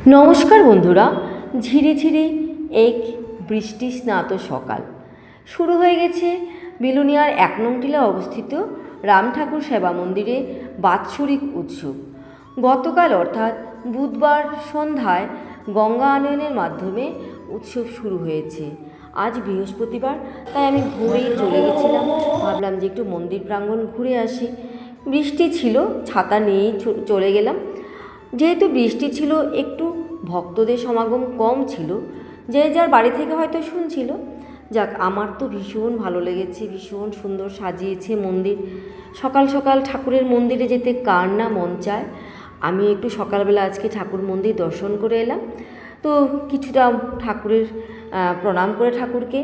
নমস্কার বন্ধুরা, ঝিরিঝিরি এক বৃষ্টি স্নাত সকাল শুরু হয়ে গেছে বিলোনিয়ার ১ নং টিলা অবস্থিত রাম ঠাকুর সেবা মন্দিরে বাৎসরিক উৎসব। গতকাল অর্থাৎ বুধবার সন্ধ্যায় গঙ্গা আনয়নের মাধ্যমে উৎসব শুরু হয়েছে। আজ বৃহস্পতিবার, তাই আমি ভোরেই চলে গেছিলাম। ভাবলাম যে একটু মন্দির প্রাঙ্গণ ঘুরে আসি। বৃষ্টি ছিল, ছাতা নিয়েই চলে গেলাম। যেহেতু বৃষ্টি ছিল, একটু ভক্তদের সমাগম কম ছিল, যে যার বাড়ি থেকে হয়তো শুনছিল। যাক, আমার তো ভীষণ ভালো লেগেছে, ভীষণ সুন্দর সাজিয়েছে মন্দির। সকাল সকাল ঠাকুরের মন্দিরে যেতে কার না মন চায়। আমি একটু সকালবেলা আজকে ঠাকুর মন্দির দর্শন করে এলাম। তো কিছুটা ঠাকুরের প্রণাম করে ঠাকুরকে,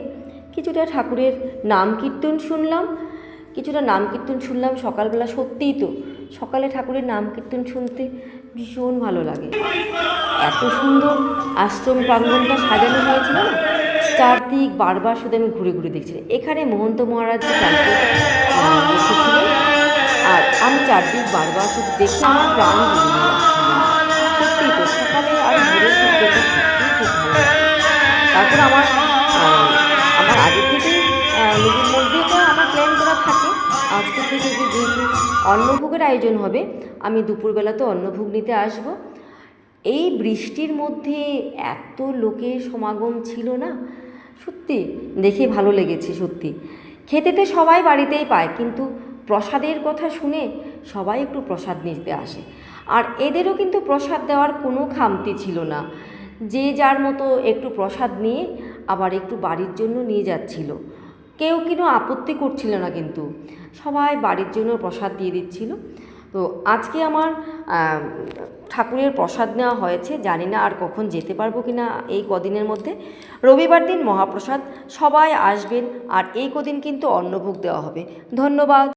কিছুটা ঠাকুরের নাম কীর্তন শুনলাম। সকালবেলা সত্যিই তো সকালে ঠাকুরের নাম কীর্তন শুনতে ভীষণ ভালো লাগে। এত সুন্দর আশ্রম প্রাঙ্গণটা সাজানো হয়েছিল না, চারদিক বারবার শুধু আমি ঘুরে ঘুরে দেখছিলাম। এখানে মহন্ত মহারাজ ক্যাম্পে বসেছিলেন, আর আমি চারদিক বারবার শুধু দেখে আমার প্রাণ জুড়িয়ে যাচ্ছিল। সত্যিই তো সকালে আর ভোরের শব্দটা সত্যিই খুব ভালো লাগে। তারপর আমার আগে থেকেই নিজের মধ্যেটা আমার প্ল্যান করা থাকে আজকে থেকে, যে যেহেতু অন্নভোগের আয়োজন হবে, আমি দুপুরবেলা তো অন্নভোগ নিতে আসব। এই বৃষ্টির মধ্যে এত লোকের সমাগম ছিল না, সত্যি দেখে ভালো লেগেছে। সত্যি খেতে তো সবাই বাড়িতেই পায়, কিন্তু প্রসাদের কথা শুনে সবাই একটু প্রসাদ নিতে আসে। আর এদেরও কিন্তু প্রসাদ দেওয়ার কোনো খামতি ছিল না, যে যার মতো একটু প্রসাদ নিয়ে আবার একটু বাড়ির জন্য নিয়ে যাচ্ছিল। কেউ কিন্তু আপত্তি করছিল না, কিন্তু সবাই বাড়ির জন্য প্রসাদ দিয়ে দিচ্ছিল। তো আজকে আমার ঠাকুরের প্রসাদ নেওয়া হয়েছে। জানি না আর কখন যেতে পারবো কি না এই কদিনের মধ্যে। রবিবার দিন মহাপ্রসাদ, সবাই আসবেন, আর এই কদিন কিন্তু অন্নভোগ দেওয়া হবে। ধন্যবাদ।